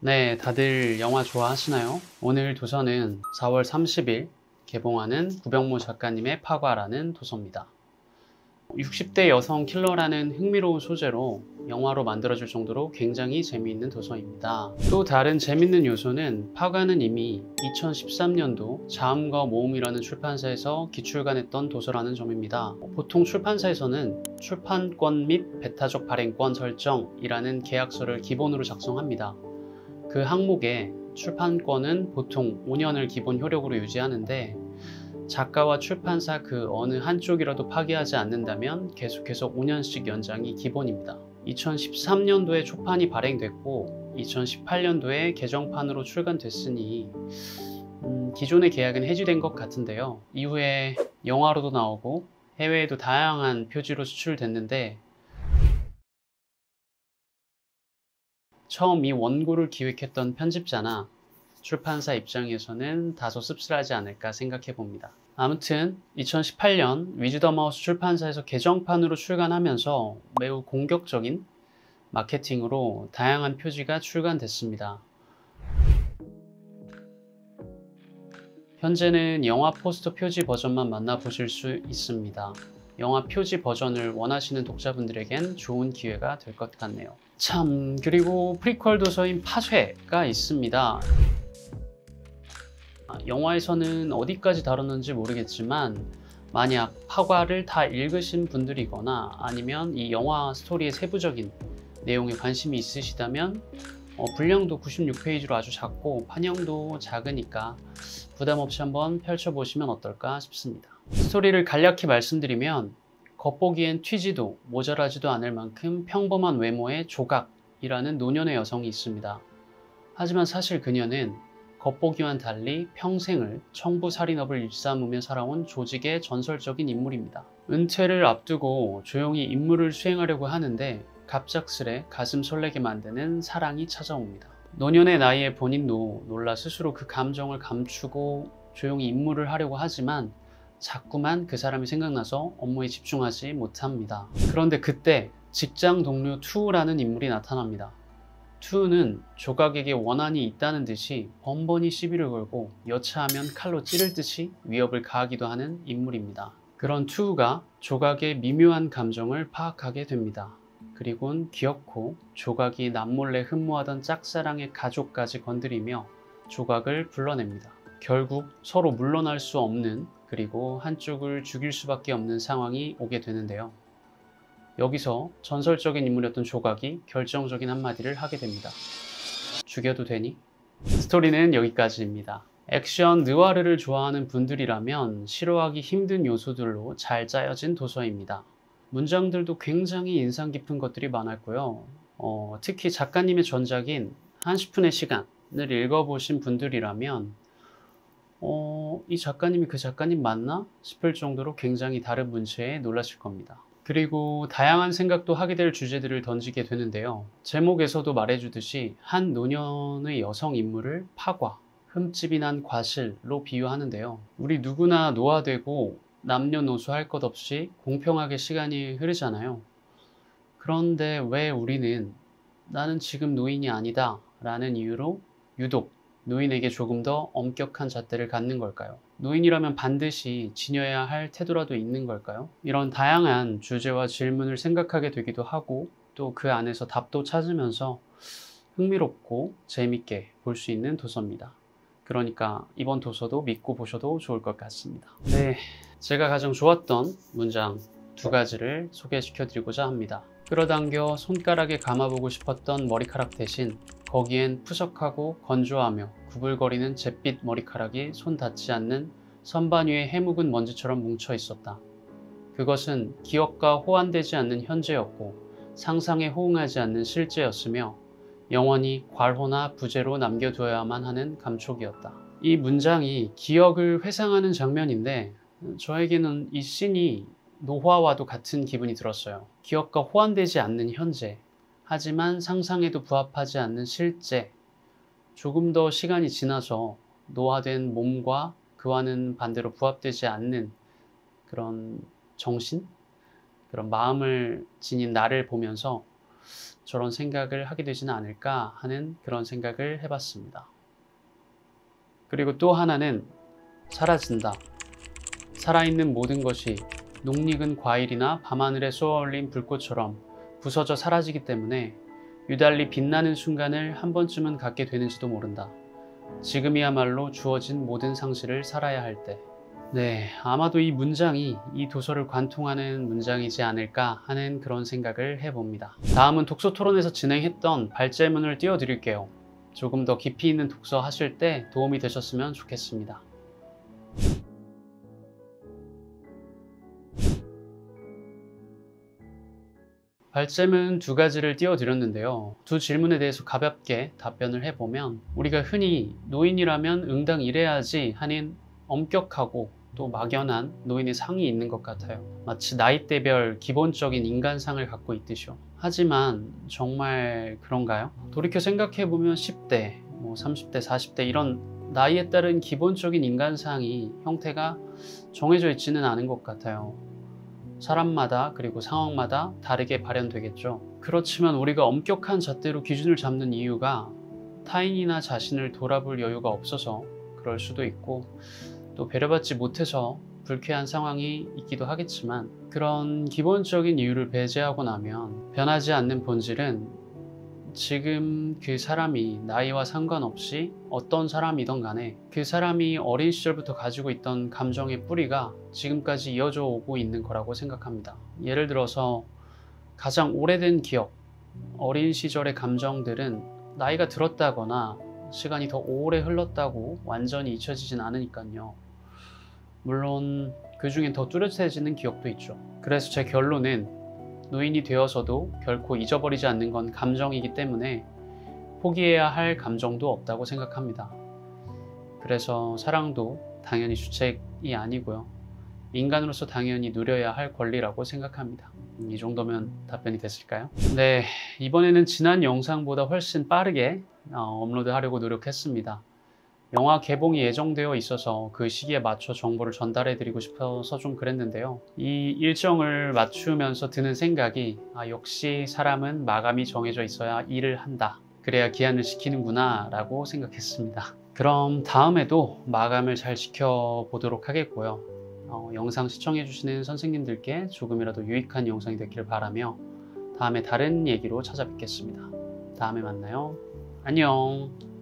네, 다들 영화 좋아하시나요? 오늘 도서는 4월 30일 개봉하는 구병모 작가님의 파과라는 도서입니다. 60대 여성 킬러라는 흥미로운 소재로 영화로 만들어질 정도로 굉장히 재미있는 도서입니다. 또 다른 재밌는 요소는 파과는 이미 2013년도 자음과 모음이라는 출판사에서 기출간했던 도서라는 점입니다. 보통 출판사에서는 출판권 및 배타적 발행권 설정이라는 계약서를 기본으로 작성합니다. 그 항목에 출판권은 보통 5년을 기본 효력으로 유지하는데 작가와 출판사 그 어느 한쪽이라도 파기하지 않는다면 계속해서 5년씩 연장이 기본입니다. 2013년도에 초판이 발행됐고 2018년도에 개정판으로 출간됐으니 기존의 계약은 해지된 것 같은데요. 이후에 영화로도 나오고 해외에도 다양한 표지로 수출됐는데 처음 이 원고를 기획했던 편집자나 출판사 입장에서는 다소 씁쓸하지 않을까 생각해 봅니다. 아무튼 2018년 위즈 더 마우스 출판사에서 개정판으로 출간하면서 매우 공격적인 마케팅으로 다양한 표지가 출간됐습니다. 현재는 영화 포스터 표지 버전만 만나보실 수 있습니다. 영화 표지 버전을 원하시는 독자분들에겐 좋은 기회가 될 것 같네요. 참, 그리고 프리퀄 도서인 파쇄가 있습니다. 영화에서는 어디까지 다뤘는지 모르겠지만 만약 파과를 다 읽으신 분들이거나 아니면 이 영화 스토리의 세부적인 내용에 관심이 있으시다면 분량도 96페이지로 아주 작고 판형도 작으니까 부담 없이 한번 펼쳐보시면 어떨까 싶습니다. 스토리를 간략히 말씀드리면 겉보기엔 튀지도 모자라지도 않을 만큼 평범한 외모의 조각이라는 노년의 여성이 있습니다. 하지만 사실 그녀는 겉보기와는 달리 평생을 청부살인업을 일삼으며 살아온 조직의 전설적인 인물입니다. 은퇴를 앞두고 조용히 임무를 수행하려고 하는데 갑작스레 가슴 설레게 만드는 사랑이 찾아옵니다. 노년의 나이에 본인도 놀라 스스로 그 감정을 감추고 조용히 임무를 하려고 하지만 자꾸만 그 사람이 생각나서 업무에 집중하지 못합니다. 그런데 그때 직장 동료 투우라는 인물이 나타납니다. 투우는 조각에게 원한이 있다는 듯이 번번이 시비를 걸고 여차하면 칼로 찌를 듯이 위협을 가하기도 하는 인물입니다. 그런 투우가 조각의 미묘한 감정을 파악하게 됩니다. 그리곤 귀엽고 조각이 남몰래 흠모하던 짝사랑의 가족까지 건드리며 조각을 불러냅니다. 결국 서로 물러날 수 없는, 그리고 한쪽을 죽일 수밖에 없는 상황이 오게 되는데요. 여기서 전설적인 인물이었던 조각이 결정적인 한마디를 하게 됩니다. 죽여도 되니? 스토리는 여기까지입니다. 액션 느와르를 좋아하는 분들이라면 싫어하기 힘든 요소들로 잘 짜여진 도서입니다. 문장들도 굉장히 인상 깊은 것들이 많았고요. 특히 작가님의 전작인 한 스푼의 시간을 읽어보신 분들이라면 이 작가님이 그 작가님 맞나? 싶을 정도로 굉장히 다른 문체에 놀라실 겁니다. 그리고 다양한 생각도 하게 될 주제들을 던지게 되는데요. 제목에서도 말해주듯이 한 노년의 여성 인물을 파과, 흠집이 난 과실로 비유하는데요. 우리 누구나 노화되고 남녀노소 할 것 없이 공평하게 시간이 흐르잖아요. 그런데 왜 우리는 나는 지금 노인이 아니다 라는 이유로 유독 노인에게 조금 더 엄격한 잣대를 갖는 걸까요? 노인이라면 반드시 지녀야 할 태도라도 있는 걸까요? 이런 다양한 주제와 질문을 생각하게 되기도 하고 또 그 안에서 답도 찾으면서 흥미롭고 재밌게 볼 수 있는 도서입니다. 그러니까 이번 도서도 믿고 보셔도 좋을 것 같습니다. 네, 제가 가장 좋았던 문장 두 가지를 소개시켜 드리고자 합니다. 끌어당겨 손가락에 감아보고 싶었던 머리카락 대신 거기엔 푸석하고 건조하며 구불거리는 잿빛 머리카락이 손 닿지 않는 선반 위에 해묵은 먼지처럼 뭉쳐 있었다. 그것은 기억과 호환되지 않는 현재였고 상상에 호응하지 않는 실제였으며 영원히 괄호나 부제로 남겨두어야만 하는 감촉이었다. 이 문장이 기억을 회상하는 장면인데 저에게는 이 씬이 노화와도 같은 기분이 들었어요. 기억과 호환되지 않는 현재, 하지만 상상에도 부합하지 않는 실제, 조금 더 시간이 지나서 노화된 몸과 그와는 반대로 부합되지 않는 그런 정신, 그런 마음을 지닌 나를 보면서 저런 생각을 하게 되지는 않을까 하는 그런 생각을 해봤습니다. 그리고 또 하나는 사라진다. 살아있는 모든 것이 녹익은 과일이나 밤하늘에 쏘아올린 불꽃처럼 부서져 사라지기 때문에 유달리 빛나는 순간을 한 번쯤은 갖게 되는지도 모른다. 지금이야말로 주어진 모든 상실을 살아야 할 때. 네, 아마도 이 문장이 이 도서를 관통하는 문장이지 않을까 하는 그런 생각을 해봅니다. 다음은 독서 토론에서 진행했던 발제문을 띄워드릴게요. 조금 더 깊이 있는 독서 하실 때 도움이 되셨으면 좋겠습니다. 발제문 두 가지를 띄워드렸는데요. 두 질문에 대해서 가볍게 답변을 해보면 우리가 흔히 노인이라면 응당 이래야지 하는 엄격하고 또 막연한 노인의 상이 있는 것 같아요. 마치 나이대별 기본적인 인간상을 갖고 있듯이요. 하지만 정말 그런가요? 돌이켜 생각해보면 10대, 30대, 40대 이런 나이에 따른 기본적인 인간상이 형태가 정해져 있지는 않은 것 같아요. 사람마다 그리고 상황마다 다르게 발현되겠죠. 그렇지만 우리가 엄격한 잣대로 기준을 잡는 이유가 타인이나 자신을 돌아볼 여유가 없어서 그럴 수도 있고 또 배려받지 못해서 불쾌한 상황이 있기도 하겠지만 그런 기본적인 이유를 배제하고 나면 변하지 않는 본질은 지금 그 사람이 나이와 상관없이 어떤 사람이든 간에 그 사람이 어린 시절부터 가지고 있던 감정의 뿌리가 지금까지 이어져 오고 있는 거라고 생각합니다. 예를 들어서 가장 오래된 기억, 어린 시절의 감정들은 나이가 들었다거나 시간이 더 오래 흘렀다고 완전히 잊혀지진 않으니까요. 물론 그 중엔 더 뚜렷해지는 기억도 있죠. 그래서 제 결론은 노인이 되어서도 결코 잊어버리지 않는 건 감정이기 때문에 포기해야 할 감정도 없다고 생각합니다. 그래서 사랑도 당연히 주책이 아니고요. 인간으로서 당연히 누려야 할 권리라고 생각합니다. 이 정도면 답변이 됐을까요? 네, 이번에는 지난 영상보다 훨씬 빠르게 업로드하려고 노력했습니다. 영화 개봉이 예정되어 있어서 그 시기에 맞춰 정보를 전달해 드리고 싶어서 좀 그랬는데요. 이 일정을 맞추면서 드는 생각이 역시 사람은 마감이 정해져 있어야 일을 한다. 그래야 기한을 지키는구나 라고 생각했습니다. 그럼 다음에도 마감을 잘 지켜보도록 하겠고요. 영상 시청해 주시는 선생님들께 조금이라도 유익한 영상이 됐길 바라며 다음에 다른 얘기로 찾아뵙겠습니다. 다음에 만나요. 안녕.